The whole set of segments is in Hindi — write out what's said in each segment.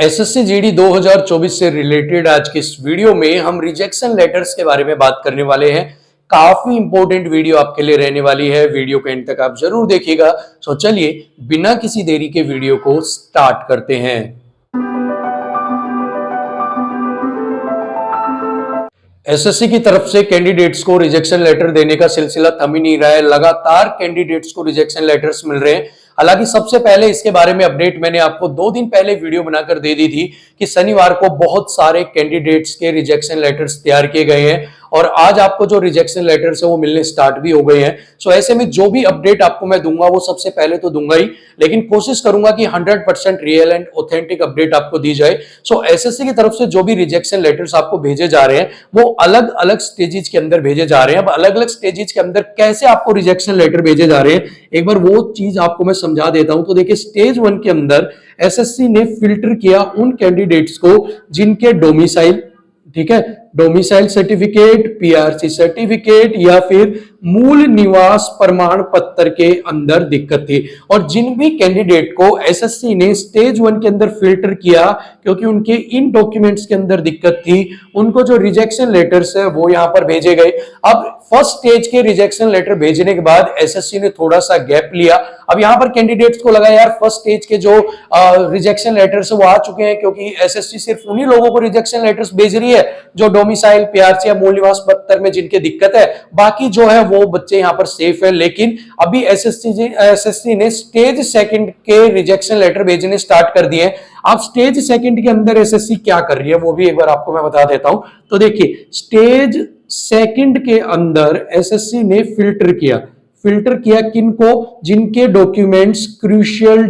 एसएससी जीडी 2024 से रिलेटेड आज की इस वीडियो में हम रिजेक्शन लेटर्स के बारे में बात करने वाले हैं। काफी इंपॉर्टेंट वीडियो आपके लिए रहने वाली है। वीडियो के एंड तक आप जरूर देखिएगा। सो चलिए बिना किसी देरी के वीडियो को स्टार्ट करते हैं। एसएससी की तरफ से कैंडिडेट्स को रिजेक्शन लेटर देने का सिलसिला थम ही नहीं रहा है। लगातार कैंडिडेट्स को रिजेक्शन लेटर्स मिल रहे हैं। हालांकि सबसे पहले इसके बारे में अपडेट मैंने आपको 2 दिन पहले वीडियो बनाकर दे दी थी कि शनिवार को बहुत सारे कैंडिडेट्स के रिजेक्शन लेटर्स तैयार किए गए हैं और आज आपको जो रिजेक्शन लेटर्स है वो मिलने स्टार्ट भी हो गए हैं। सो ऐसे में जो भी अपडेट आपको मैं दूंगा वो सबसे पहले तो दूंगा ही, लेकिन कोशिश करूंगा कि 100% रियल एंड ऑथेंटिक अपडेट आपको दी जाए। सो एसएससी की तरफ से जो भी रिजेक्शन लेटर्स आपको भेजे जा रहे हैं वो अलग अलग स्टेजेस के अंदर भेजे जा रहे हैं। अब अलग अलग स्टेजेस के अंदर कैसे आपको रिजेक्शन लेटर भेजे जा रहे हैं एक बार वो चीज आपको मैं समझा देता हूं। तो देखिए, स्टेज 1 के अंदर एसएससी ने फिल्टर किया उन कैंडिडेट्स को जिनके डोमिसाइल, ठीक है, डोमिसाइल सर्टिफिकेट, पीआरसी सर्टिफिकेट या फिर मूल निवास प्रमाण पत्र के अंदर दिक्कत थी। और जिन भी कैंडिडेट को एसएससी ने स्टेज 1 के अंदर फिल्टर किया क्योंकि उनके इन डॉक्यूमेंट्स के अंदर दिक्कत थी, उनको जो रिजेक्शन लेटर्स है वो यहां पर भेजे गए। अब फर्स्ट स्टेज के रिजेक्शन लेटर भेजने के बाद एसएससी ने थोड़ा सा गैप लिया। अब यहां पर कैंडिडेट्स को लगा यार फर्स्ट स्टेज के जो रिजेक्शन लेटर्स वो आ चुके हैं, क्योंकि एसएससी सिर्फ उन्हीं लोगों को रिजेक्शन लेटर्स भेज रही है जो डोमिसाइल, पीआरसी या मूल निवास पत्र में जिनके दिक्कत है, बाकी जो है वो बच्चे यहां पर सेफ है। लेकिन अभी एसएससी ने स्टेज 2 के रिजेक्शन लेटर भेजने स्टार्ट कर दिए। अब स्टेज 2 के अंदर एसएससी क्या कर रही है वो भी एक बार आपको मैं बता देता हूं। तो देखिए, स्टेज 2 के अंदर एसएससी ने फिल्टर किया किनको, जिनके डॉक्यूमेंट्स क्रूशियल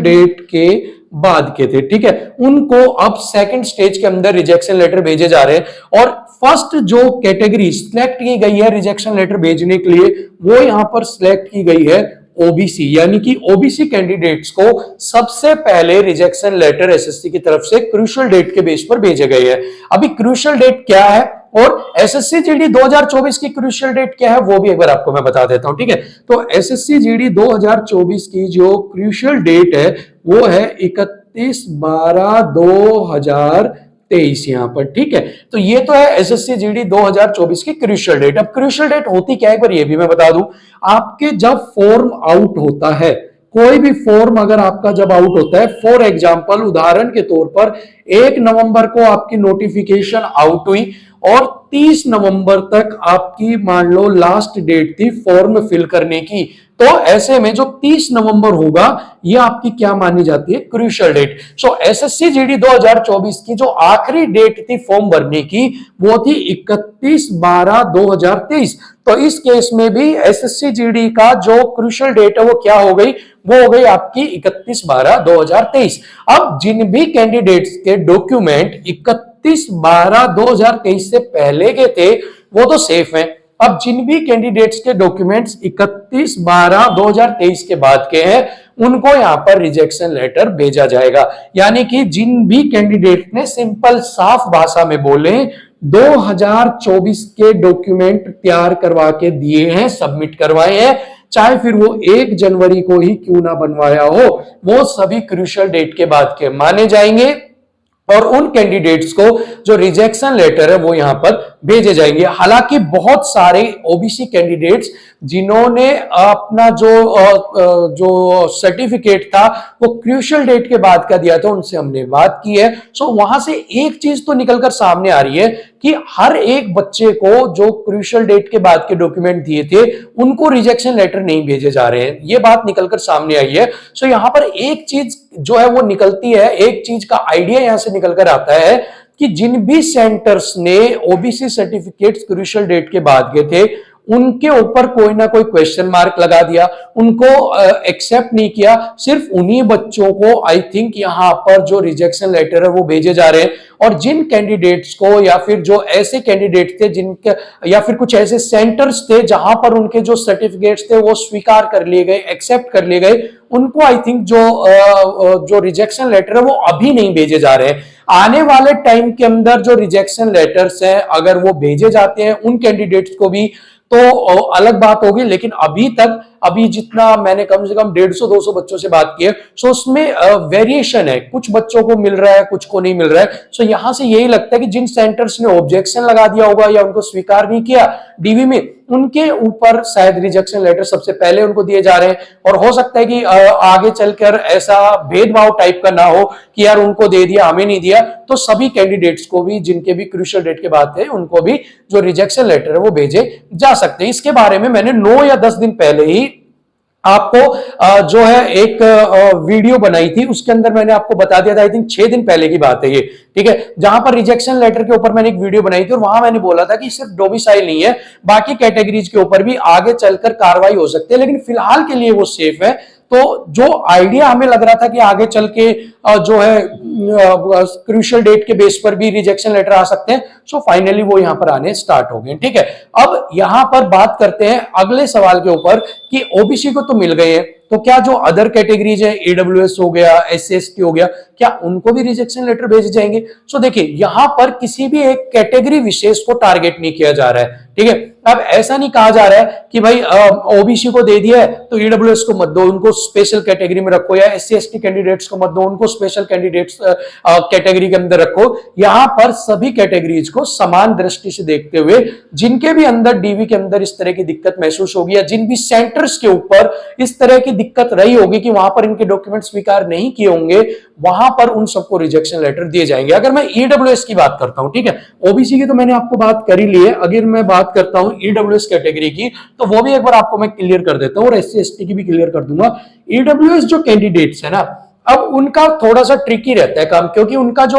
डेट के बाद के थे, ठीक है, उनको अब सेकंड स्टेज के अंदर रिजेक्शन लेटर भेजे जा रहे हैं। और फर्स्ट जो कैटेगरी सिलेक्ट की गई है रिजेक्शन लेटर भेजने के लिए वो यहां पर सिलेक्ट की गई है ओबीसी, यानी कि ओबीसी कैंडिडेट्स को सबसे पहले रिजेक्शन लेटर एसएससी की तरफ से क्रूशियल डेट के बेस पर भेजे गए हैं। अभी क्रूशियल डेट क्या है और एसएससी जीडी 2024 की क्रूशियल डेट क्या है वो भी एक बार आपको मैं बता देता हूं, ठीक है। तो एसएससी जीडी 2024 की जो क्रूशियल डेट है वो है 31/12/2023 यहां पर, ठीक है। तो ये तो है एसएससी जीडी 2024 की क्रूशियल डेट। अब क्रूशियल डेट होती क्या है एक बार ये भी मैं बता दूं। आपके जब फॉर्म आउट होता है, कोई भी फॉर्म अगर आपका जब आउट होता है, फॉर एग्जांपल उदाहरण के तौर पर 1 नवंबर को आपकी नोटिफिकेशन आउट हुई और 30 नवंबर तक आपकी मान लो लास्ट डेट थी फॉर्म फिल करने की, तो ऐसे में जो 30 नवंबर होगा ये आपकी क्या मानी जाती है, क्रूशियल डेट। सो एसएससी जीडी 2024 की जो आखिरी डेट थी फॉर्म भरने की वो थी 31/12/2023। तो इस केस में भी एसएससी जीडी का जो क्रूशियल डेट है वो क्या हो गई, वो हो गई आपकी 31/12/2023। अब जिन भी कैंडिडेट्स के डॉक्यूमेंट 31/12/2023 से पहले के थे वो तो सेफ हैं। अब जिन भी कैंडिडेट्स के डॉक्यूमेंट्स 31/12/2023 के बाद के हैं उनको यहां पर रिजेक्शन लेटर भेजा जाएगा। यानी कि जिन भी कैंडिडेट ने सिंपल साफ भाषा में बोले 2024 के डॉक्यूमेंट तैयार करवा के दिए हैं, सबमिट करवाए हैं, चाहे फिर वो 1 जनवरी को ही क्यों ना बनवाया हो, वो सभी क्रूशियल डेट के बाद के माने जाएंगे और उन कैंडिडेट्स को जो रिजेक्शन लेटर है वो यहां पर भेजे जाएंगे। हालांकि बहुत सारे ओबीसी कैंडिडेट्स जिन्होंने अपना जो सर्टिफिकेट था वो क्रूशियल डेट के बाद का दिया था उनसे हमने बात की है। सो वहां से एक चीज तो निकलकर सामने आ रही है कि हर एक बच्चे को जो क्रूशियल डेट के बाद के डॉक्यूमेंट दिए थे उनको रिजेक्शन लेटर नहीं भेजे जा रहे हैं, ये बात निकलकर सामने आई है। सो यहां पर एक चीज जो है वो निकलती है, एक चीज का आइडिया यहां से निकलकर आता है कि जिन भी सेंटर्स ने ओबीसी सर्टिफिकेट्स क्रूशियल डेट के बाद के थे उनके ऊपर कोई ना कोई क्वेश्चन मार्क लगा दिया, उनको एक्सेप्ट नहीं किया। सिर्फ उन्हीं बच्चों को आई थिंक यहां पर जो रिजेक्शन लेटर है वो भेजे जा रहे हैं। और जिन कैंडिडेट्स को या फिर जो ऐसे कैंडिडेट थे जिनके या फिर कुछ ऐसे सेंटर्स थे जहां पर उनके जो सर्टिफिकेट्स थे वो स्वीकार कर लिए गए, एक्सेप्ट कर लिए गए, उनको आई थिंक जो रिजेक्शन लेटर है वो अभी नहीं भेजे जा रहे हैं। आने वाले टाइम के अंदर जो रिजेक्शन लेटर्स हैं अगर वो भेजे जाते हैं उन कैंडिडेट्स को भी तो अलग बात होगी, लेकिन अभी तक अभी जितना मैंने कम से कम 150-200 बच्चों से बात की है, सो उसमें वेरिएशन है, कुछ बच्चों को मिल रहा है, कुछ को नहीं मिल रहा है। सो यहां से यही लगता है कि जिन सेंटर्स ने ऑब्जेक्शन लगा दिया होगा या उनको स्वीकार नहीं किया डीवी में, उनके ऊपर शायद रिजेक्शन लेटर सबसे पहले उनको दिए जा रहे हैं। और हो सकता है कि आगे चलकर ऐसा भेदभाव टाइप का ना हो कि यार उनको दे दिया हमें नहीं दिया, तो सभी कैंडिडेट्स को भी जिनके भी क्रूशियल डेट के बाद थे उनको भी जो रिजेक्शन लेटर है वो भेजे जा सकते हैं। इसके बारे में मैंने 9 या 10 दिन पहले ही आपको जो है एक वीडियो बनाई थी, उसके अंदर मैंने आपको बता दिया था, आई थिंक 6 दिन पहले की बात है ये, ठीक है, जहां पर रिजेक्शन लेटर के ऊपर मैंने एक वीडियो बनाई थी और वहां मैंने बोला था कि सिर्फ डोमिसाइल नहीं है, बाकी कैटेगरीज के ऊपर भी आगे चलकर कार्रवाई हो सकती है, लेकिन फिलहाल के लिए वो सेफ है। तो जो आइडिया हमें लग रहा था कि आगे चल के जो है क्रूशियल डेट के बेस पर भी रिजेक्शन लेटर आ सकते हैं, सो फाइनली वो यहां पर आने स्टार्ट हो गए, ठीक है। अब यहां पर बात करते हैं अगले सवाल के ऊपर कि ओबीसी को तो मिल गए हैं, तो क्या जो अदर कैटेगरीज है, ईडब्ल्यूएस हो गया, एससी/एसटी हो गया, क्या उनको भी रिजेक्शन लेटर भेजे जाएंगे? सो देखिए यहां पर किसी भी एक कैटेगरी विशेष को टारगेट नहीं किया जा रहा है, ठीक है। अब ऐसा नहीं कहा जा रहा है कि भाई ओबीसी को दे दिया है तो ईडब्ल्यूएस को मत दो, उनको स्पेशल कैटेगरी में रखो, या एससी/एसटी कैंडिडेट्स को मत दो, उनको स्पेशल कैंडिडेट्स कैटेगरी के अंदर रखो। यहां पर सभी कैटेगरीज को समान दृष्टि से देखते हुए जिनके भी अंदर डीवी के अंदर इस तरह की दिक्कत महसूस होगी या जिन भी सेंटर्स के ऊपर इस तरह की दिक्कत रही होगी कि वहां पर इनके डॉक्यूमेंट स्वीकार नहीं किए होंगे, वहां पर उन सबको रिजेक्शन लेटर दिए जाएंगे। अगर मैं ईडब्ल्यूएस की बात करता हूं, ठीक है, ओबीसी की तो मैंने आपको बात कर ही ली है, अगर मैं बात करता हूं ईडब्ल्यूएस कैटेगरी की तो वो भी एक बार आपको मैं क्लियर कर देता हूं और एससी/एसटी की भी क्लियर कर दूंगा। ईडब्ल्यूएस जो कैंडिडेट्स है ना, अब उनका थोड़ा सा ट्रिकी रहता है काम, क्योंकि उनका जो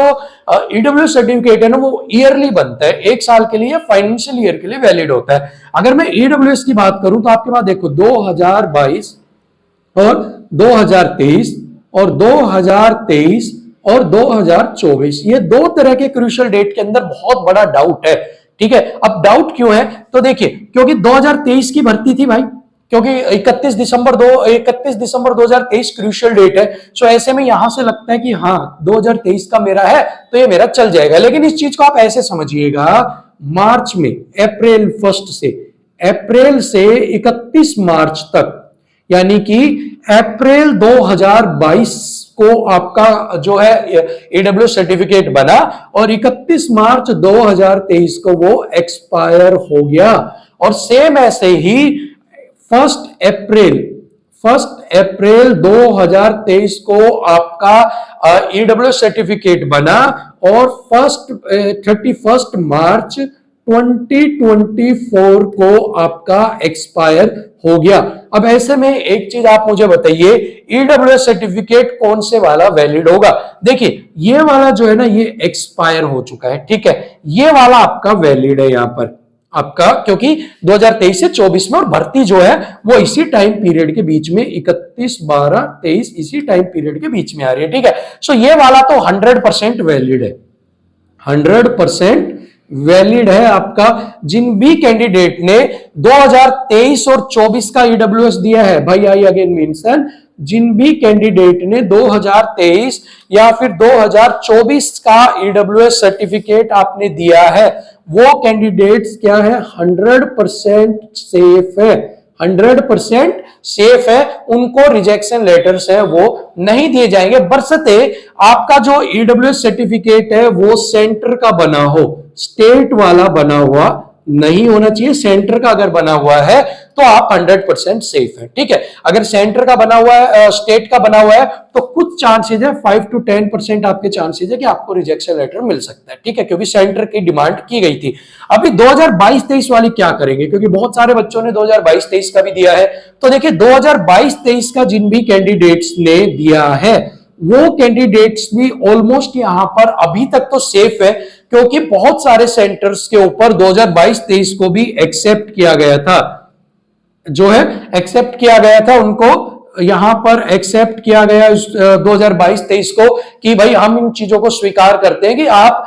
ईडब्ल्यूएस सर्टिफिकेट है ना वो ईयरली बनता है, 1 साल के लिए, फाइनेंशियल ईयर के लिए वैलिड होता है। अगर मैं ईडब्ल्यूएस की बात करूं तो आपके पास देखो 2022 और 2023 और 2023 और 2024, ये 2 तरह के क्रूशियल डेट के अंदर बहुत बड़ा डाउट है, ठीक है। अब डाउट क्यों है? तो देखिए क्योंकि 2023 की भर्ती थी भाई, क्योंकि 31 दिसंबर 2023 क्रूशियल डेट है, सो ऐसे में यहां से लगता है कि हाँ 2023 का मेरा है तो ये मेरा चल जाएगा। लेकिन इस चीज को आप ऐसे समझिएगा, मार्च में अप्रैल से 31 मार्च तक, यानी कि अप्रैल 2022 को आपका जो है ईडब्ल्यू सर्टिफिकेट बना और 31 मार्च 2023 को वो एक्सपायर हो गया। और सेम ऐसे ही 1 अप्रैल 2023 को आपका ईडब्ल्यू सर्टिफिकेट बना और 31 मार्च 2024 को आपका एक्सपायर हो गया। अब ऐसे में एक चीज आप मुझे बताइए, ईडब्ल्यूएस सर्टिफिकेट कौन से वाला वैलिड होगा? देखिए ये वाला जो है ना ये एक्सपायर हो चुका है, ठीक है, ये वाला आपका वैलिड है यहां पर आपका, क्योंकि 2023 से 24 में, और भर्ती जो है वो इसी टाइम पीरियड के बीच में 31/12/23 इसी टाइम पीरियड के बीच में आ रही है, ठीक है। सो ये वाला तो 100% वैलिड है, 100% वैलिड है आपका। जिन भी कैंडिडेट ने 2023 और 24 का ईडब्ल्यूएस दिया है, भाई आई अगेन मेंशन, जिन भी कैंडिडेट ने 2023 या फिर 2024 का ईडब्ल्यूएस सर्टिफिकेट आपने दिया है, वो कैंडिडेट्स क्या है, 100% सेफ है, 100% सेफ है, उनको रिजेक्शन लेटर्स है वो नहीं दिए जाएंगे, बरसते आपका जो ईडब्ल्यूएस सर्टिफिकेट है वो सेंटर का बना हो, स्टेट वाला बना हुआ नहीं होना चाहिए। सेंटर का अगर बना हुआ है तो आप 100% सेफ है, ठीक है। अगर सेंटर का बना हुआ है, स्टेट का बना हुआ है, तो कुछ चांसेस है, 5 to 10% आपके चांसेस है कि आपको रिजेक्शन लेटर मिल सकता है, ठीक है, क्योंकि सेंटर की डिमांड की गई थी। अभी 2022-23 वाली क्या करेंगे, क्योंकि बहुत सारे बच्चों ने 2022-23 का भी दिया है। तो देखिए 2022-23 का जिन भी कैंडिडेट्स ने दिया है वो कैंडिडेट्स भी ऑलमोस्ट यहां पर अभी तक तो सेफ है, क्योंकि बहुत सारे सेंटर्स के ऊपर 2022-23 को भी एक्सेप्ट किया गया था, जो है एक्सेप्ट किया गया था, उनको यहां पर एक्सेप्ट किया गया 2022-23 को कि भाई हम इन चीजों को स्वीकार करते हैं कि आप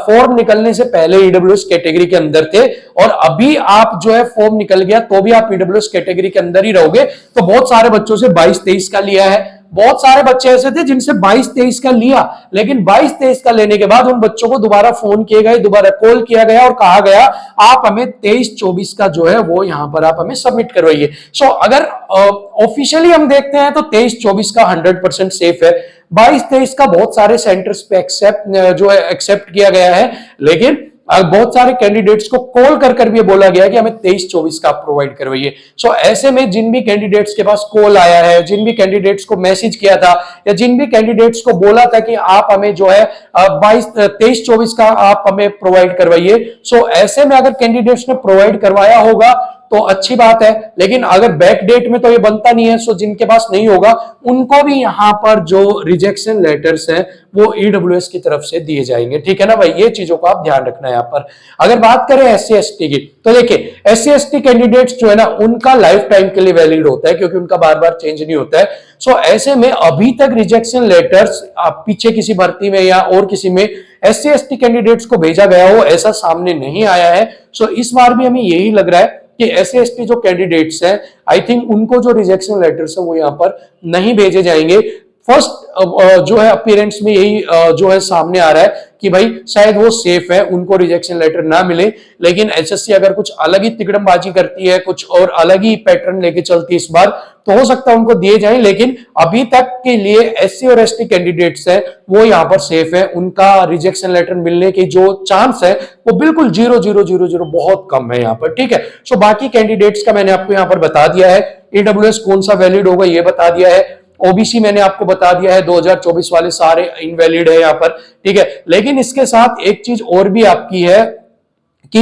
फॉर्म निकलने से पहले ईडब्ल्यूएस कैटेगरी के अंदर थे और अभी आप जो है फॉर्म निकल गया तो भी आप ईडब्ल्यूएस कैटेगरी के अंदर ही रहोगे। तो बहुत सारे बच्चों से 22-23 का लिया है, बहुत सारे बच्चे ऐसे थे जिनसे 22-23 का लिया, लेकिन 22-23 का लेने के बाद उन बच्चों को दोबारा फोन किए गए, दोबारा कॉल किया गया और कहा गया आप हमें 23-24 का जो है वो यहां पर आप हमें सबमिट करवाइए। सो अगर ऑफिशियली हम देखते हैं तो 23-24 का 100% सेफ है। 22-23 का बहुत सारे सेंटर्स पे एक्सेप्ट किया गया है, लेकिन बहुत सारे कैंडिडेट्स को कॉल कर भी बोला गया कि हमें 23-24 का प्रोवाइड करवाइए। सो ऐसे में जिन भी कैंडिडेट्स के पास कॉल आया है, जिन भी कैंडिडेट्स को मैसेज किया था या जिन भी कैंडिडेट्स को बोला था कि आप हमें जो है 23-24 का आप हमें प्रोवाइड करवाइए, सो ऐसे में अगर कैंडिडेट्स ने प्रोवाइड करवाया होगा तो अच्छी बात है, लेकिन अगर बैक डेट में तो ये बनता नहीं है। सो जिनके पास नहीं होगा उनको भी यहां पर जो रिजेक्शन लेटर्स हैं वो ईडब्ल्यूएस की तरफ से दिए जाएंगे। ठीक है ना भाई, ये चीजों का आप ध्यान रखना है। यहां पर अगर बात करें एससी एसटी की, तो देखिए एससी एसटी कैंडिडेट्स जो है ना उनका लाइफ टाइम के लिए वैलिड होता है, क्योंकि उनका बार बार चेंज नहीं होता है। सो ऐसे में अभी तक रिजेक्शन लेटर्स पीछे किसी भर्ती में या और किसी में एससी एसटी कैंडिडेट्स को भेजा गया हो ऐसा सामने नहीं आया है। सो इस बार भी हमें यही लग रहा है कि एससी एसटी जो कैंडिडेट्स हैं, आई थिंक उनको जो रिजेक्शन लेटर्स है वो यहां पर नहीं भेजे जाएंगे। फर्स्ट जो है अपीयरेंस में यही जो है सामने आ रहा है कि भाई शायद वो सेफ है, उनको रिजेक्शन लेटर ना मिले। लेकिन एसएससी अगर कुछ अलग ही तिकड़मबाजी करती है, कुछ और अलग ही पैटर्न लेके चलती है इस बार, तो हो सकता है उनको दिए जाएं। लेकिन अभी तक के लिए एससी और एसटी कैंडिडेट्स हैं वो यहां पर सेफ है, उनका रिजेक्शन लेटर मिलने की जो चांस है वो बिल्कुल 0.000 बहुत कम है यहां पर। ठीक है, सो बाकी कैंडिडेट्स का मैंने आपको यहां पर बता दिया है। ईडब्ल्यूएस कौन सा वैलिड होगा ये बता दिया है। ओबीसी मैंने आपको बता दिया है 2024 वाले सारे इनवैलिड है यहां पर। ठीक है, लेकिन इसके साथ एक चीज और भी आपकी है कि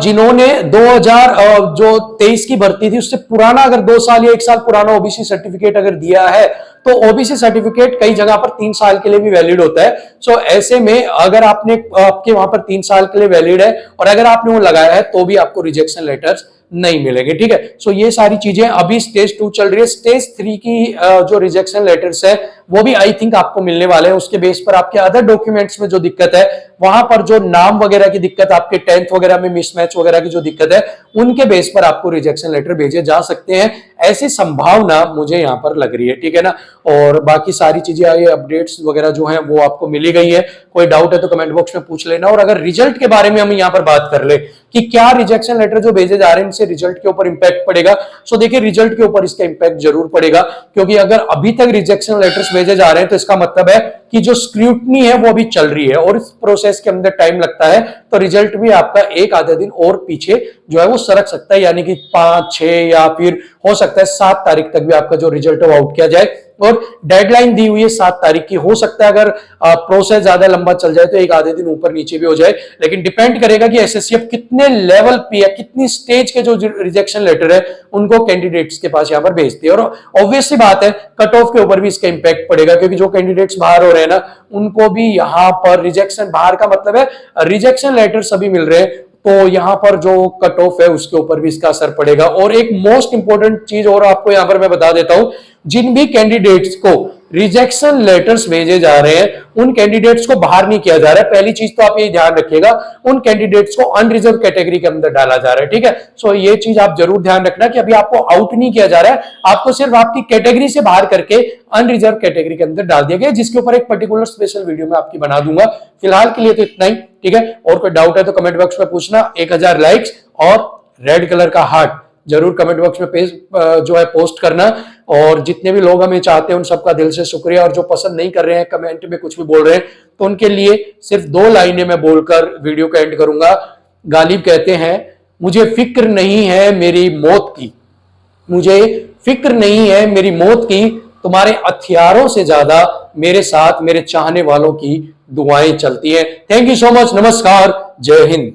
जिन्होंने 2023 की भर्ती थी उससे पुराना अगर 2 साल या 1 साल पुराना ओबीसी सर्टिफिकेट अगर दिया है तो ओबीसी सर्टिफिकेट कई जगह पर 3 साल के लिए भी वैलिड होता है। सो ऐसे में अगर आपके वहां पर 3 साल के लिए वैलिड है और अगर आपने वो लगाया है तो भी आपको रिजेक्शन लेटर्स नहीं मिलेंगे। ठीक है, सो ये सारी चीजें अभी स्टेज 2 चल रही है। स्टेज 3 की जो रिजेक्शन लेटर्स है वो भी आई थिंक आपको मिलने वाले हैं। उसके बेस पर आपके अदर डॉक्यूमेंट्स में जो दिक्कत है, वहां पर जो नाम वगैरह की दिक्कत, आपके 10th वगैरह में मिसमैच वगैरह की जो दिक्कत है, उनके बेस पर आपको रिजेक्शन लेटर भेजे जा सकते हैं, ऐसी संभावना मुझे यहां पर लग रही है। ठीक है ना, और बाकी सारी चीजें अपडेट्स वगैरह जो है वो आपको मिली गई है। कोई डाउट है तो कमेंट बॉक्स में पूछ लेना। और अगर रिजल्ट के बारे में हम यहां पर बात कर ले कि क्या रिजेक्शन लेटर जो भेजे जा रहे हैं इनसे रिजल्ट के ऊपर इंपैक्ट पड़ेगा, सो देखिए रिजल्ट के ऊपर इसका इंपैक्ट जरूर पड़ेगा, क्योंकि अगर अभी तक रिजेक्शन लेटर्स भेजे जा रहे हैं तो इसका मतलब है कि जो स्क्रूटनी है वो अभी चल रही है और इस प्रोसेस के अंदर टाइम लगता है, तो रिजल्ट भी आपका एक आधे दिन और पीछे जो है वो सरक सकता है, यानी कि 5, 6 या फिर हो सकता है 7 तारीख तक भी आपका जो रिजल्ट है वो आउट किया जाए। और डेडलाइन दी हुई है 7 तारीख की। हो सकता है अगर प्रोसेस ज्यादा लंबा चल जाए तो एक आधे दिन ऊपर नीचे भी हो जाए, लेकिन डिपेंड करेगा कि एसएससी अब कितने लेवल पे या कितनी स्टेज के जो रिजेक्शन लेटर है उनको कैंडिडेट्स के पास यहां पर भेजती है। और ऑब्वियसली बात है कट ऑफ के ऊपर भी इसका इंपैक्ट पड़ेगा, क्योंकि जो कैंडिडेट्स बाहर हो रहे हैं ना उनको भी यहां पर रिजेक्शन, बाहर का मतलब है रिजेक्शन लेटर सभी मिल रहे हैं, तो यहां पर जो कट ऑफ है उसके ऊपर भी इसका असर पड़ेगा। और एक मोस्ट इंपॉर्टेंट चीज और आपको यहां पर मैं बता देता हूं, जिन भी कैंडिडेट्स को रिजेक्शन लेटर्स भेजे जा रहे हैं उन कैंडिडेट्स को बाहर नहीं किया जा रहा है। पहली चीज तो आप ये ध्यान रखिएगा, उन कैंडिडेट्स को अनरिजर्व कैटेगरी के अंदर डाला जा रहा है। ठीक है, सो ये चीज आप जरूर ध्यान रखना कि अभी आपको आउट नहीं किया जा रहा है, आपको सिर्फ आपकी कैटेगरी से बाहर करके अनरिजर्व कैटेगरी के अंदर डाल दिया गया, जिसके ऊपर एक पर्टिकुलर स्पेशल वीडियो में आपकी बना दूंगा। फिलहाल के लिए तो इतना ही। ठीक है, और कोई डाउट है तो कमेंट बॉक्स में पूछना। 1000 लाइक्स और रेड कलर का हार्ट जरूर कमेंट बॉक्स में जो है पोस्ट करना। और जितने भी लोग हमें चाहते हैं उन सबका दिल से शुक्रिया, और जो पसंद नहीं कर रहे हैं, कमेंट में कुछ भी बोल रहे हैं, तो उनके लिए सिर्फ 2 लाइनें मैं बोलकर वीडियो का एंड करूंगा। गालिब कहते हैं, मुझे फिक्र नहीं है मेरी मौत की, मुझे फिक्र नहीं है मेरी मौत की, तुम्हारे हथियारों से ज्यादा मेरे साथ मेरे चाहने वालों की दुआएं चलती हैं। थैंक यू सो मच, नमस्कार, जय हिंद।